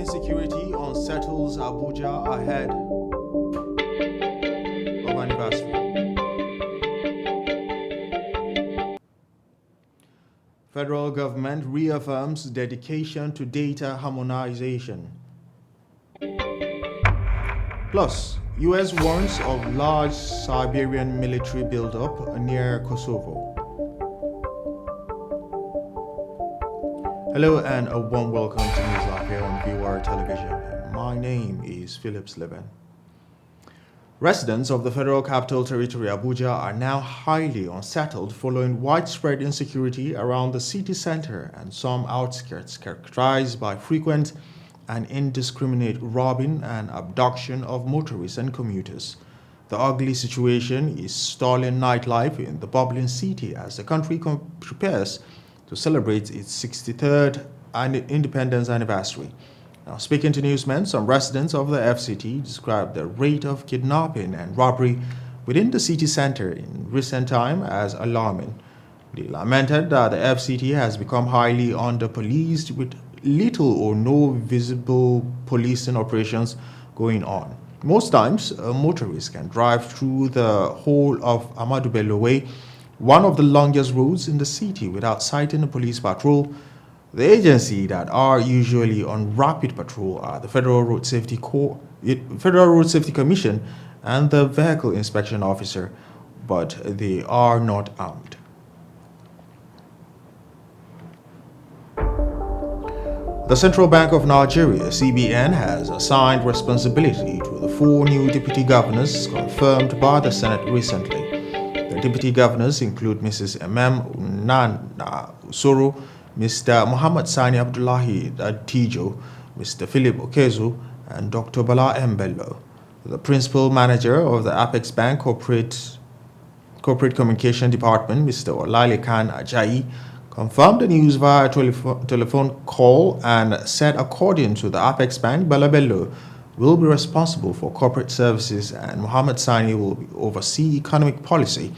Insecurity unsettles Abuja ahead of anniversary. Federal government reaffirms dedication to data harmonization. Plus, US warns of large Siberian military buildup near Kosovo. Hello and a warm welcome to News Live here on VR Television. My name is Philip Sliven. Residents of the Federal Capital Territory, Abuja, are now highly unsettled following widespread insecurity around the city center and some outskirts, characterized by frequent and indiscriminate robbing and abduction of motorists and commuters. The ugly situation is stalling nightlife in the bubbling city as the country prepares to celebrate its 63rd independence anniversary. Now, speaking to newsmen, some residents of the FCT described the rate of kidnapping and robbery within the city center in recent time as alarming. They lamented that the FCT has become highly under-policed with little or no visible policing operations going on. Most times, motorists can drive through the whole of Ahmadu Bello Way, one of the longest roads in the city, without sighting a police patrol. The agency that are usually on rapid patrol are the Federal Road Safety Commission and the Vehicle Inspection Officer, but they are not armed. The Central Bank of Nigeria, CBN, has assigned responsibility to the four new deputy governors confirmed by the Senate recently. The deputy governors include Mrs. Nana Usoro, Mr. Muhammad Sani Abdullahi Tijo, Mr. Philip Okezu, and Dr. Bala Mbello. The principal manager of the Apex Bank Corporate Communication Department, Mr. Olale Khan Ajayi, confirmed the news via telephone call and said according to the Apex Bank, Bala Bello will be responsible for corporate services and Muhammad Sani will oversee economic policy.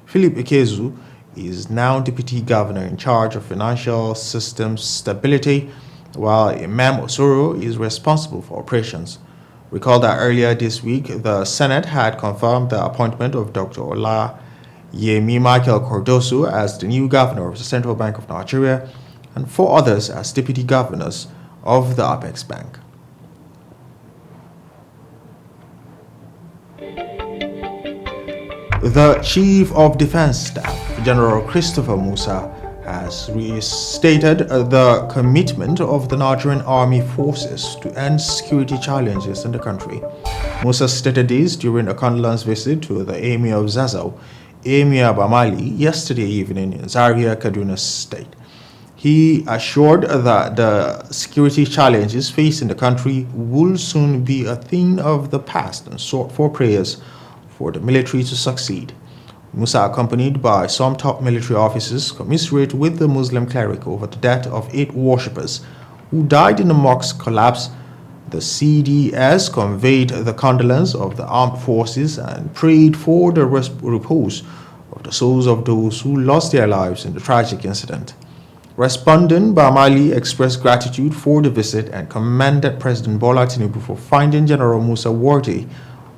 Philip Ikezu is now deputy governor in charge of financial system stability, while Imam Osoro is responsible for operations. Recall that earlier this week, the Senate had confirmed the appointment of Dr. Ola Yemi Michael Cordoso as the new governor of the Central Bank of Nigeria and four others as deputy governors of the Apex Bank. The Chief of Defense Staff, General Christopher Musa, has restated the commitment of the Nigerian Army Forces to end security challenges in the country. Musa stated this during a condolence visit to the Emir of Zazzau, Emir Bamali, yesterday evening in Zaria, Kaduna State. He assured that the security challenges facing the country will soon be a thing of the past and sought for prayers for the military to succeed. Musa, accompanied by some top military officers, commiserate with the Muslim cleric over the death of 8 worshippers who died in the mosque collapse. The CDS conveyed the condolence of the armed forces and prayed for the repose of the souls of those who lost their lives in the tragic incident. Responding, Bamali expressed gratitude for the visit and commended President Bola Tinubu for finding General Musa worthy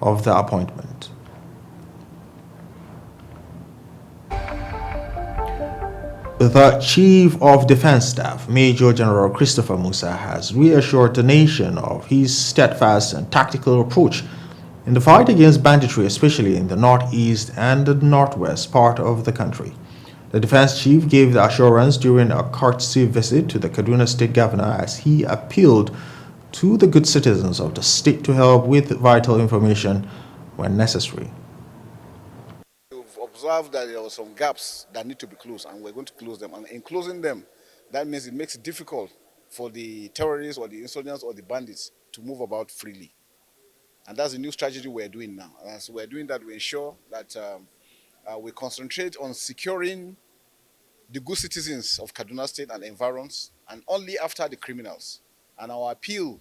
of the appointment. The Chief of Defense Staff, Major General Christopher Musa, has reassured the nation of his steadfast and tactical approach in the fight against banditry, especially in the northeast and the northwest part of the country. The defense chief gave the assurance during a courtesy visit to the Kaduna State Governor as he appealed to the good citizens of the state to help with vital information when necessary. We've observed that there were some gaps that need to be closed, and we're going to close them. And in closing them, that means it makes it difficult for the terrorists or the insurgents or the bandits to move about freely. And that's the new strategy we're doing now. And as we're doing that, we ensure that we concentrate on securing the good citizens of Kaduna State and environs, and only after the criminals. And our appeal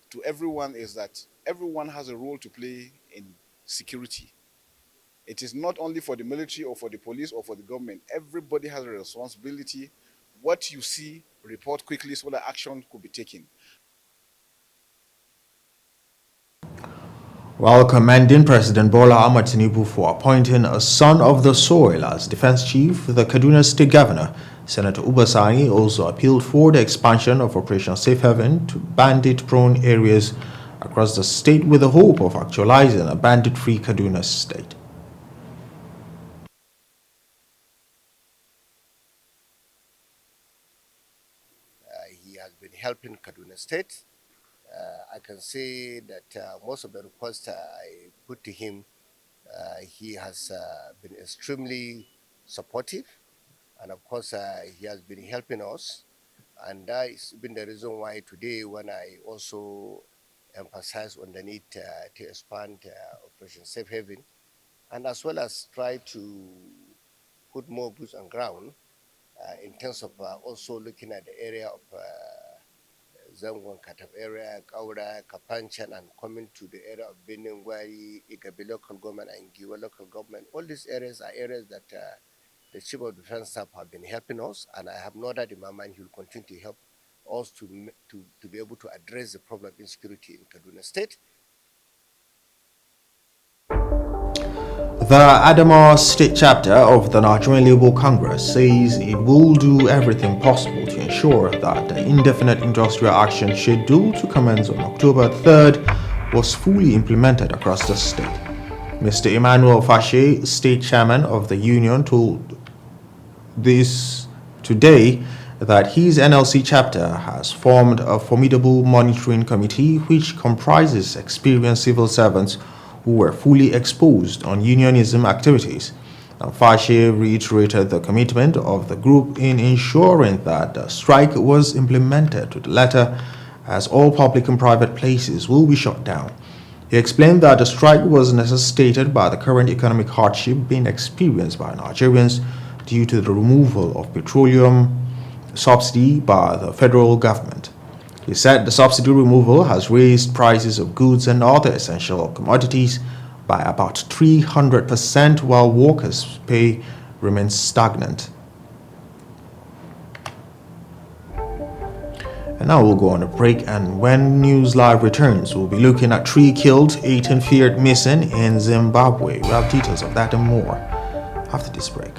to everyone is that everyone has a role to play in security. It is not only for the military or for the police or for the government. Everybody has a responsibility. What you see, report quickly so that action could be taken. While commending President Bola Ahmed Tinubu for appointing a son of the soil as defense chief, the Kaduna State Governor, Senator Ubasani, also appealed for the expansion of Operation Safe Haven to bandit-prone areas across the state with the hope of actualizing a bandit-free Kaduna state. He has been helping Kaduna State. I can say that most of the requests I put to him, he has been extremely supportive, and of course he has been helping us, and that has been the reason why today when I also emphasize on the need to expand Operation Safe Haven, and as well as try to put more boots on ground in terms of also looking at the area of Zangon Katab area, Kaura, Kapanchan, and coming to the area of Beningwari, Igabi local government, and Giwa local government. All these areas are areas that the Chief of Defense Staff have been helping us, and I have no doubt in my mind he will continue to help us to be able to address the problem of insecurity in Kaduna State. The Adamawa State Chapter of the Nigerian Labour Congress says it will do everything possible to ensure that the indefinite industrial action scheduled to commence on October 3rd was fully implemented across the state. Mr. Emmanuel Fashe, State Chairman of the Union, told this today that his NLC chapter has formed a formidable monitoring committee which comprises experienced civil servants who were fully exposed on unionism activities. And Fashe reiterated the commitment of the group in ensuring that the strike was implemented to the letter, as all public and private places will be shut down. He explained that the strike was necessitated by the current economic hardship being experienced by Nigerians due to the removal of petroleum subsidy by the federal government. He said the subsidy removal has raised prices of goods and other essential commodities by about 300%, while workers' pay remains stagnant. And now we'll go on a break, and when News Live returns, we'll be looking at 3 killed, 18 feared missing in Zimbabwe. We have details of that and more after this break.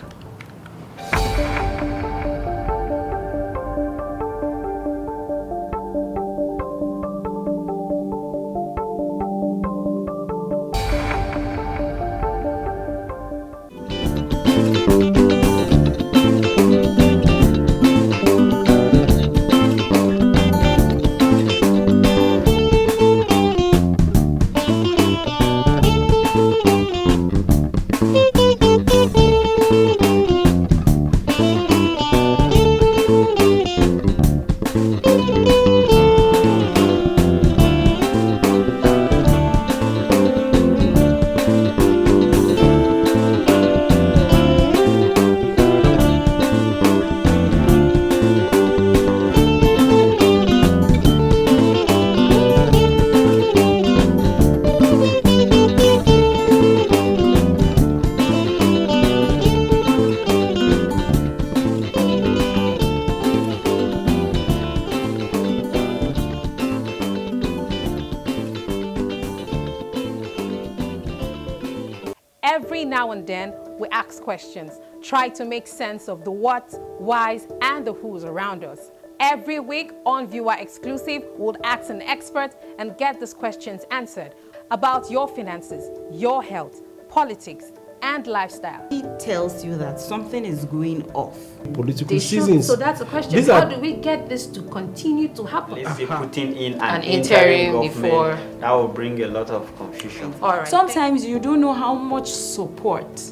Every now and then, we ask questions, try to make sense of the what, whys, and the who's around us. Every week on Viewer Exclusive, we'll ask an expert and get these questions answered about your finances, your health, politics, and lifestyle. He tells you that something is going off. Political seasons. So that's the question. How do we get this to continue to happen? Let's say putting in an interim government, before. that will bring a lot of confusion. All right. Sometimes you don't know how much support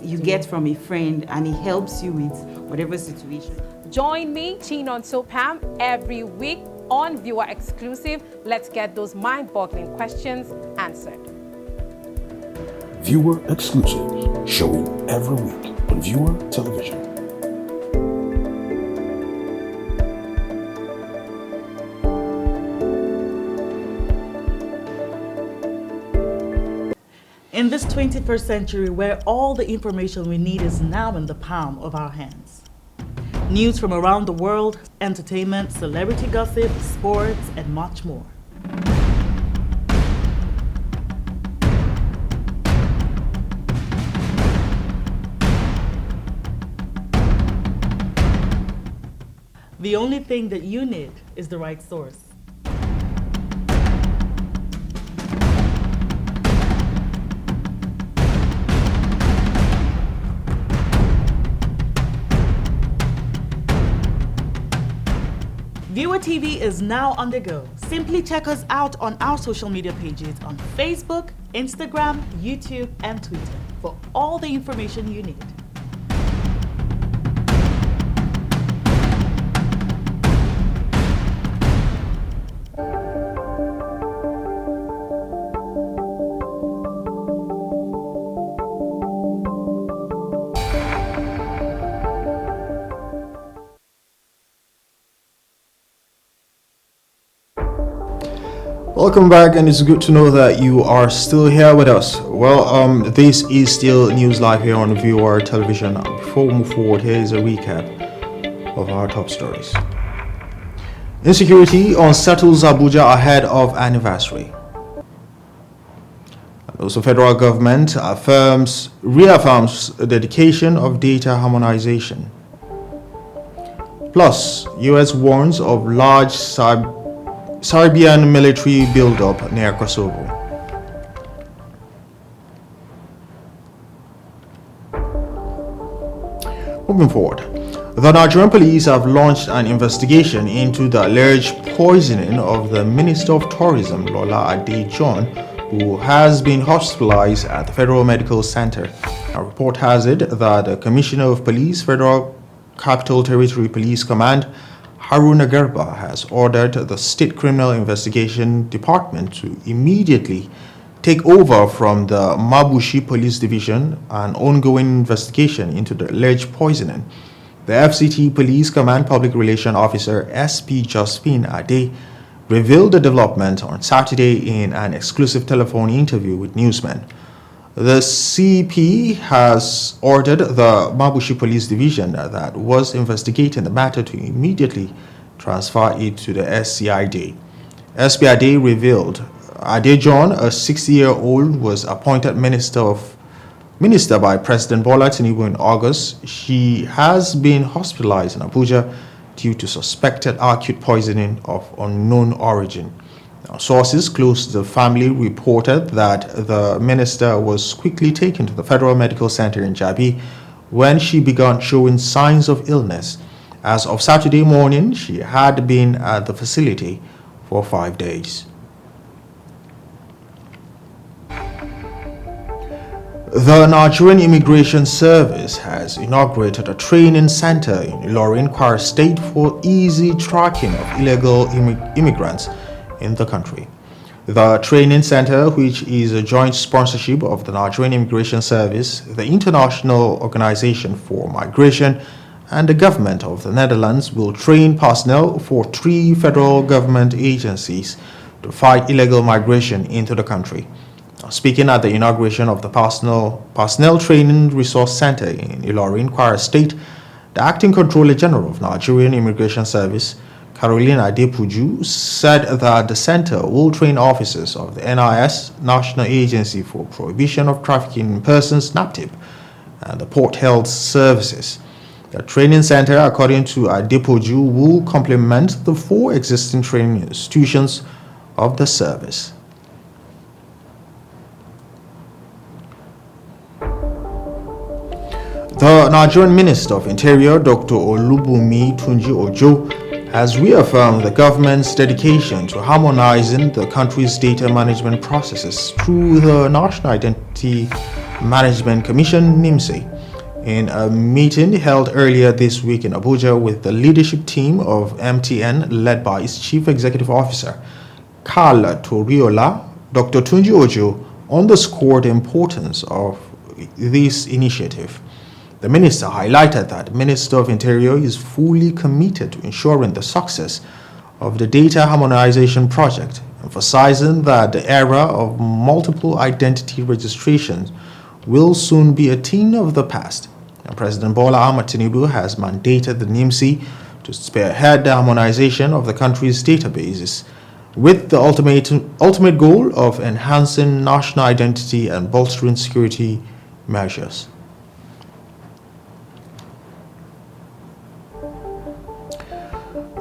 you get from a friend, and he helps you with whatever situation. Join me, Chinonso Pam, every week on Viewer Exclusive. Let's get those mind-boggling questions answered. Viewer Exclusive, showing every week on Viewer Television. In this 21st century, where all the information we need is now in the palm of our hands. News from around the world, entertainment, celebrity gossip, sports, and much more. The only thing that you need is the right source. Viewer TV is now on the go. Simply check us out on our social media pages on Facebook, Instagram, YouTube, and Twitter for all the information you need. Welcome back, and it's good to know that you are still here with us. Well, this is still News Live here on Viewer Television. Before we move forward, here is a recap of our top stories. Insecurity unsettles Abuja ahead of anniversary. And also, federal government reaffirms the dedication of data harmonization. Plus, US warns of large Serbian military buildup near Kosovo. Moving forward, the Nigerian police have launched an investigation into the alleged poisoning of the Minister of Tourism, Lola Adejohn, who has been hospitalized at the Federal Medical Center. A report has it that the Commissioner of Police, Federal Capital Territory Police Command, Haruna Garba, has ordered the State Criminal Investigation Department to immediately take over from the Mabushi Police Division an ongoing investigation into the alleged poisoning. The FCT Police Command Public Relations Officer SP Josephine Ade revealed the development on Saturday in an exclusive telephone interview with newsmen. The CP has ordered the Mabushi Police Division that was investigating the matter to immediately transfer it to the SCID. SP Ade revealed Adejohn, a 60-year-old, was appointed minister by President Bola Tinubu in August. She has been hospitalized in Abuja due to suspected acute poisoning of unknown origin. Sources close to the family reported that the minister was quickly taken to the Federal Medical Center in Jabi when she began showing signs of illness. As of Saturday morning, she had been at the facility for 5 days. The Nigerian Immigration Service has inaugurated a training center in Ilorin, Kwara State for easy tracking of illegal immigrants in the country. The training center, which is a joint sponsorship of the Nigerian Immigration Service, the International Organization for Migration, and the government of the Netherlands, will train personnel for 3 federal government agencies to fight illegal migration into the country. Speaking at the inauguration of the Personnel Training Resource Center in Ilorin, Kwara State, the Acting Controller General of Nigerian Immigration Service, Caroline Adepuju, said that the center will train officers of the NIS, National Agency for Prohibition of Trafficking in Persons, NAPTIP, and the Port Health Services. The training center, according to Adepuju, will complement the 4 existing training institutions of the service. The Nigerian Minister of Interior, Dr. Olubunmi Tunji Ojo, has reaffirmed the government's dedication to harmonizing the country's data management processes through the National Identity Management Commission, NIMSI. In a meeting held earlier this week in Abuja with the leadership team of MTN, led by its Chief Executive Officer, Carla Toriola, Dr. Tunji Ojo underscored the importance of this initiative. The minister highlighted that the Minister of Interior is fully committed to ensuring the success of the data harmonization project, emphasizing that the era of multiple identity registrations will soon be a thing of the past. And President Bola Ahmed Tinubu has mandated the NIMSI to spearhead the harmonization of the country's databases, with the ultimate goal of enhancing national identity and bolstering security measures.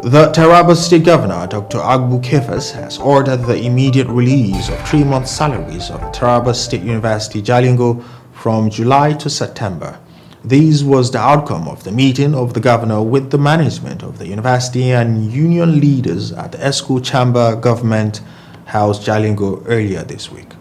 The Taraba State Governor, Dr. Agbu Kefas, has ordered the immediate release of 3-month salaries of Taraba State University Jalingo from July to September. This was the outcome of the meeting of the governor with the management of the university and union leaders at the ESCO Chamber Government House Jalingo earlier this week.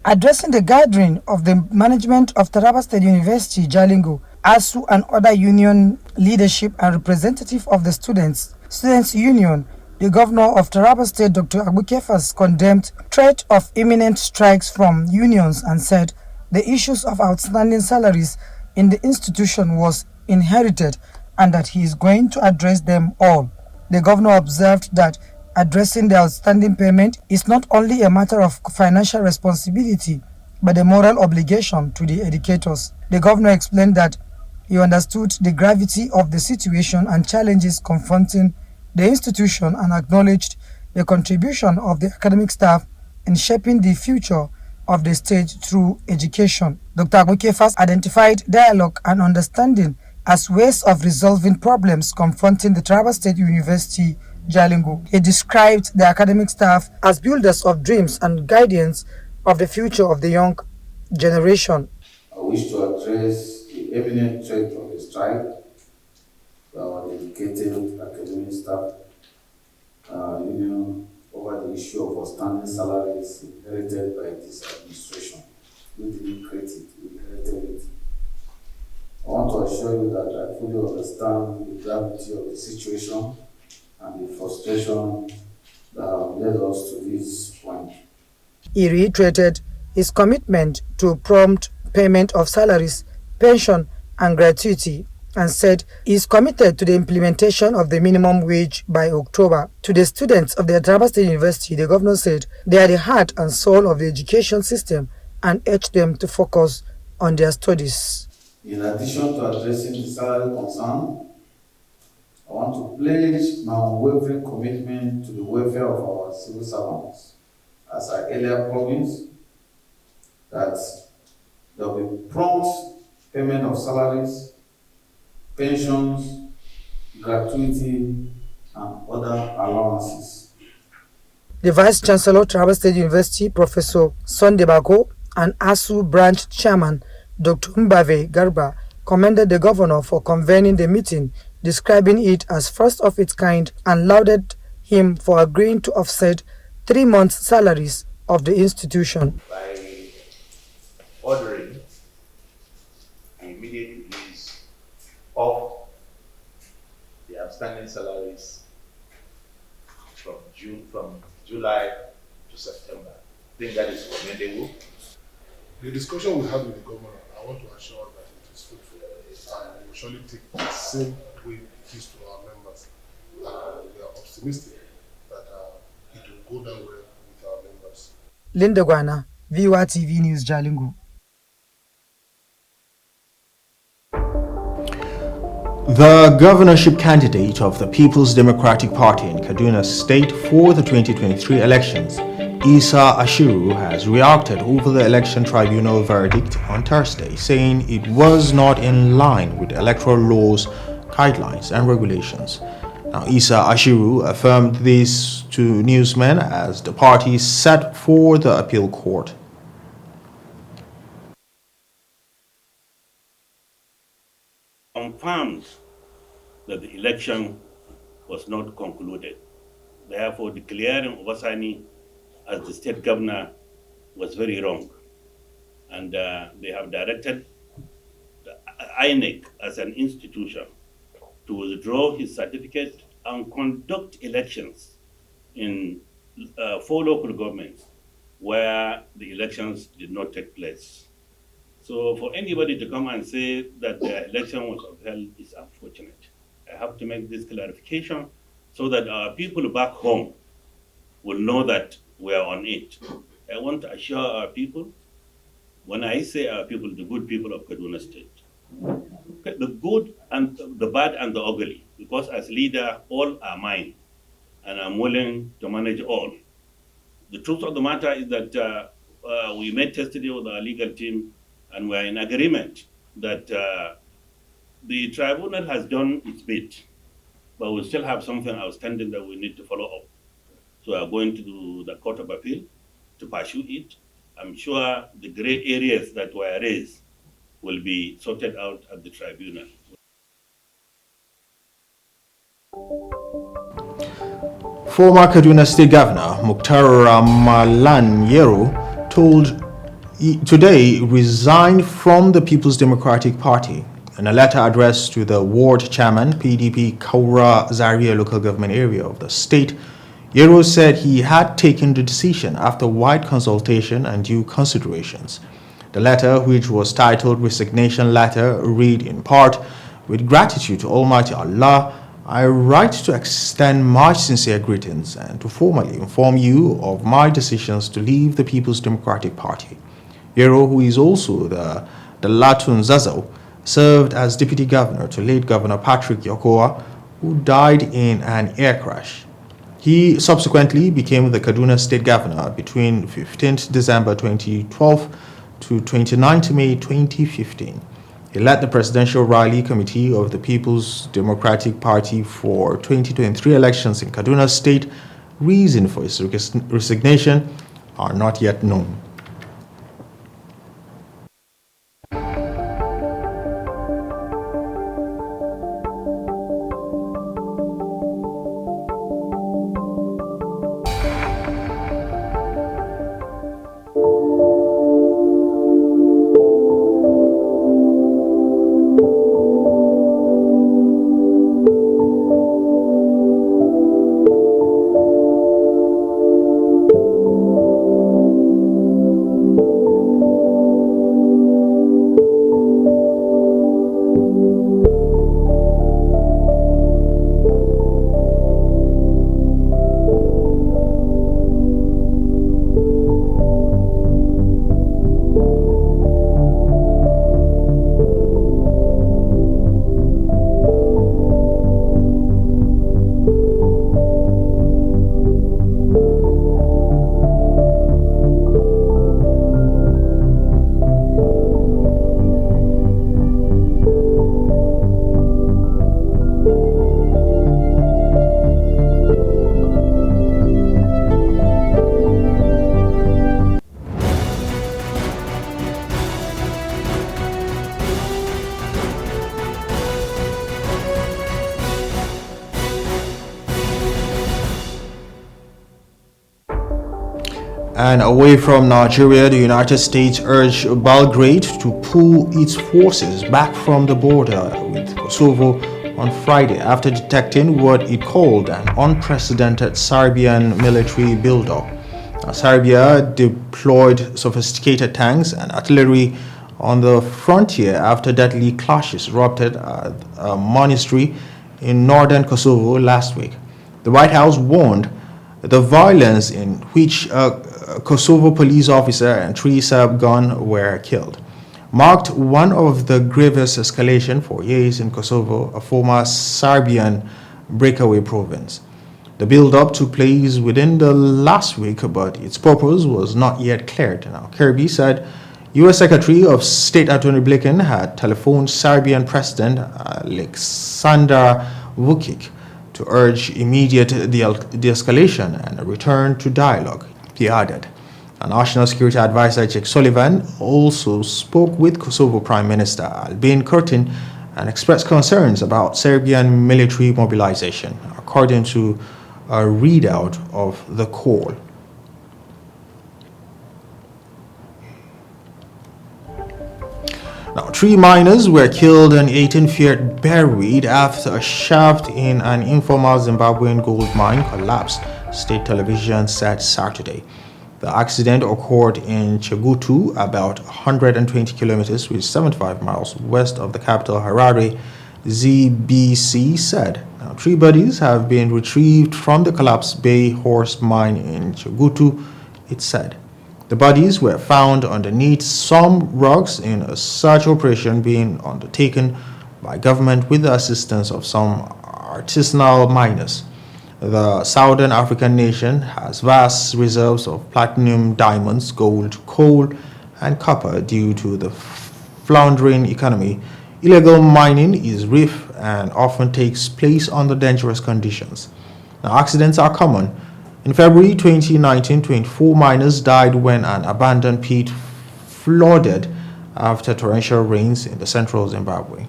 Addressing the gathering of the management of Taraba State University, Jalingo, ASU and other union leadership and representative of the Students Union, the governor of Taraba State, Dr. Agbukefas, condemned threat of imminent strikes from unions and said the issues of outstanding salaries in the institution was inherited and that he is going to address them all. The governor observed that addressing the outstanding payment is not only a matter of financial responsibility, but a moral obligation to the educators. The governor explained that he understood the gravity of the situation and challenges confronting the institution and acknowledged the contribution of the academic staff in shaping the future of the state through education. Dr. Agbukefas identified dialogue and understanding as ways of resolving problems confronting the Taraba State University Jalingo. He described the academic staff as builders of dreams and guardians of the future of the young generation. I wish to address the imminent threat of a strike by our dedicated academic staff union over the issue of outstanding salaries inherited by this administration. We didn't create it, we inherited it. I want to assure you that I fully understand the gravity of the situation and the frustration that have led us to this point. He reiterated his commitment to prompt payment of salaries, pension, and gratuity, and said he is committed to the implementation of the minimum wage by October. To the students of the Taraba State University, the governor said they are the heart and soul of the education system and urged them to focus on their studies. In addition to addressing the salary concern, I want to pledge my unwavering commitment to the welfare of our civil servants. As I earlier promised, that there will be prompt payment of salaries, pensions, gratuity, and other allowances. The Vice Chancellor, Taraba State University, Professor Sunday Bako, and ASU Branch Chairman, Dr. Mbave Garba, commended the governor for convening the meeting, describing it as first of its kind, and lauded him for agreeing to offset 3 months' salaries of the institution. By ordering the immediate release of the outstanding salaries from July to September. I think that is commendable. The discussion we had with the governor, I want to assure that it is fruitful, and we will surely take the same way it is to our members. We are optimistic that it will go down well with our members. Linda Guana, VOA TV News, Jalingo. The governorship candidate of the People's Democratic Party in Kaduna State for the 2023 elections, Isa Ashiru, has reacted over the election tribunal verdict on Thursday, saying it was not in line with electoral laws, guidelines, and regulations. Now, Isa Ashiru affirmed this to newsmen as the party set for the appeal court. Confirms that the election was not concluded. Therefore, declaring Obasani as the state governor was very wrong. And they have directed the INEC as an institution to withdraw his certificate and conduct elections in 4 local governments where the elections did not take place. So for anybody to come and say that the election was upheld is unfortunate. I have to make this clarification so that our people back home will know that we are on it. I want to assure our people, when I say our people, the good people of Kaduna State, the good and the bad and the ugly, because as leader, all are mine, and I'm willing to manage all. The truth of the matter is that we met yesterday with our legal team, and we're in agreement that the tribunal has done its bit. but we still have something outstanding that we need to follow up. So we are going to do the Court of Appeal to pursue it. I'm sure the gray areas that were raised will be sorted out at the tribunal. Former Kaduna State Governor Mukhtar Ramalan Yero today resigned from the People's Democratic Party. In a letter addressed to the ward chairman, PDP Kaura Zaria local government area of the state, Yero said he had taken the decision after wide consultation and due considerations. The letter, which was titled Resignation Letter, read in part, "With gratitude to Almighty Allah, I write to extend my sincere greetings and to formally inform you of my decisions to leave the People's Democratic Party." Yero, who is also the Latun Zazzau, served as deputy governor to late Governor Patrick Yokoa, who died in an air crash. He subsequently became the Kaduna State Governor between 15th December 2012 to 29th May 2015. He led the Presidential Rally Committee of the People's Democratic Party for 2023 elections in Kaduna State. Reason for his resignation are not yet known. And away from Nigeria, the United States urged Belgrade to pull its forces back from the border with Kosovo on Friday after detecting what it called an unprecedented Serbian military buildup. Serbia deployed sophisticated tanks and artillery on the frontier after deadly clashes erupted at a monastery in northern Kosovo last week. The White House warned the violence in which a Kosovo police officer and 3 Serb guns were killed marked one of the gravest escalation for years in Kosovo, a former Serbian breakaway province. The build-up took place within the last week, but its purpose was not yet cleared. Now, Kirby said U.S. Secretary of State Antony Blinken had telephoned Serbian President Aleksandar Vučić to urge immediate de-escalation and a return to dialogue, he added. A National Security Advisor Jake Sullivan also spoke with Kosovo Prime Minister Albin Kurtin and expressed concerns about Serbian military mobilization, according to a readout of the call. Now, 3 miners were killed and 18 feared buried after a shaft in an informal Zimbabwean gold mine collapsed, state television said Saturday. The accident occurred in Chegutu, about 120 kilometers, which is 75 miles west of the capital Harare, ZBC said. Now, 3 bodies have been retrieved from the collapsed Bay Horse mine in Chegutu, it said. The bodies were found underneath some rocks in a search operation being undertaken by government with the assistance of some artisanal miners. The Southern African nation has vast reserves of platinum, diamonds, gold, coal, and copper. Due to the floundering economy, illegal mining is rife and often takes place under dangerous conditions. Now, accidents are common. In February 2019, 24 miners died when an abandoned pit flooded after torrential rains in the central Zimbabwe.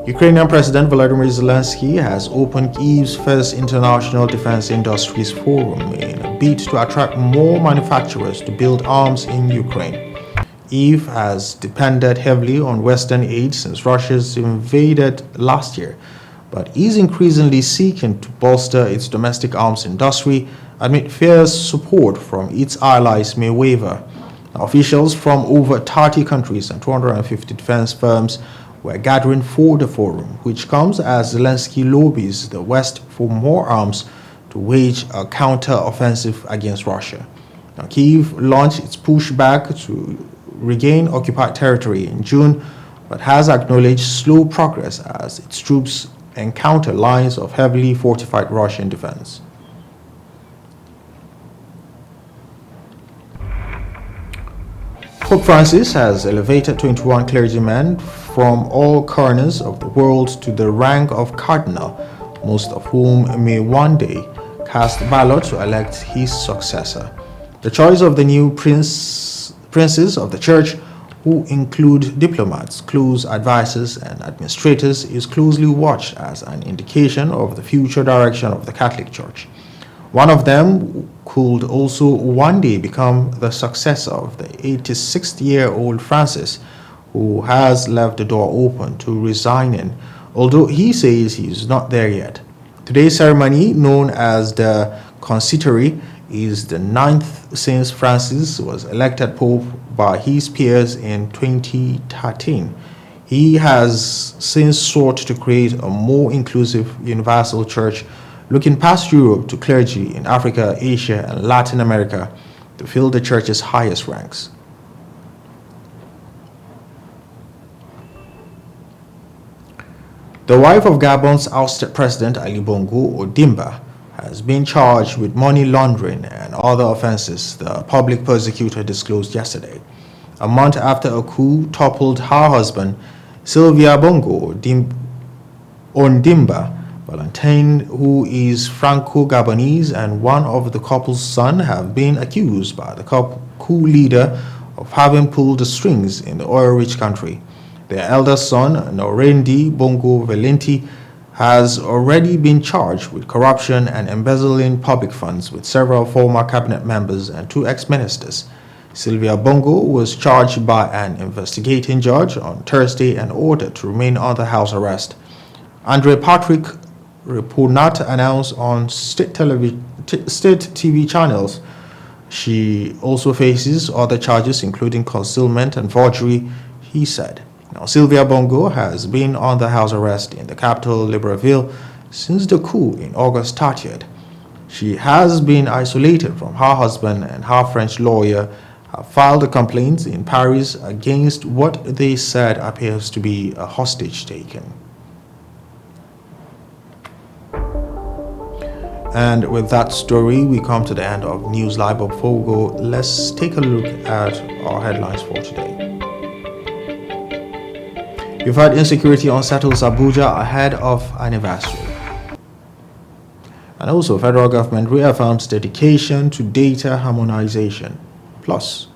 Ukrainian President Volodymyr Zelensky has opened Kyiv's first International Defense Industries Forum in a bid to attract more manufacturers to build arms in Ukraine. Kyiv has depended heavily on Western aid since Russia's invaded last year, but is increasingly seeking to bolster its domestic arms industry amid fears support from its allies may waver. Officials from over 30 countries and 250 defense firms were gathering for the forum, which comes as Zelensky lobbies the West for more arms to wage a counter-offensive against Russia. Now, Kyiv launched its pushback to regain occupied territory in June, but has acknowledged slow progress as its troops encounter lines of heavily fortified Russian defense. Pope Francis has elevated 21 clergymen from all corners of the world to the rank of cardinal, most of whom may one day cast ballot to elect his successor. The choice of the new princes of the church, who include diplomats, close advisors, and administrators, is closely watched as an indication of the future direction of the Catholic Church. One of them could also one day become the successor of the 86-year-old Francis, who has left the door open to resigning, although he says he is not there yet. Today's ceremony, known as the Consistory, is the 9th since Francis was elected Pope by his peers in 2013. He has since sought to create a more inclusive universal church, looking past Europe to clergy in Africa, Asia, and Latin America to fill the church's highest ranks. The wife of Gabon's ousted President Ali Bongo Ondimba has been charged with money laundering and other offenses, the public prosecutor disclosed yesterday. A month after a coup toppled her husband, Sylvia Bongo Ondimba, Valentine, who is Franco-Gabonese, and one of the couple's sons have been accused by the coup leader of having pulled the strings in the oil-rich country. Their eldest son, Norendi Bongo Valenti, has already been charged with corruption and embezzling public funds with several former cabinet members and 2 ex-ministers. Sylvia Bongo was charged by an investigating judge on Thursday and ordered to remain under house arrest. Andre Patrick Repunat announced on state TV channels. She also faces other charges, including concealment and forgery, he said. Now, Sylvia Bongo has been under house arrest in the capital, Libreville, since the coup in August 30th. She has been isolated from her husband, and her French lawyer have filed a complaint in Paris against what they said appears to be a hostage taking. And with that story, we come to the end of News Live. But before we go, let's take a look at our headlines for today. You've heard insecurity unsettles Abuja ahead of anniversary. And also, federal government reaffirms dedication to data harmonization. Plus,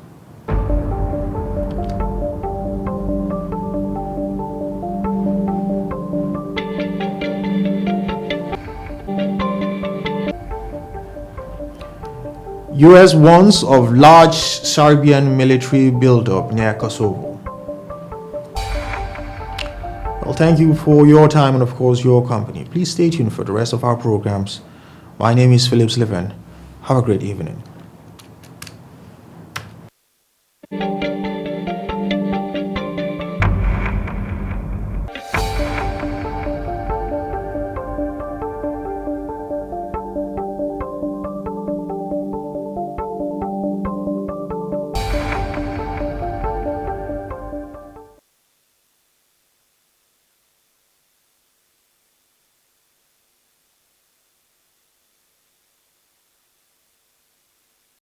U.S. warns of large Serbian military buildup near Kosovo. Well, thank you for your time and, of course, your company. Please stay tuned for the rest of our programs. My name is Philip Sliven. Have a great evening.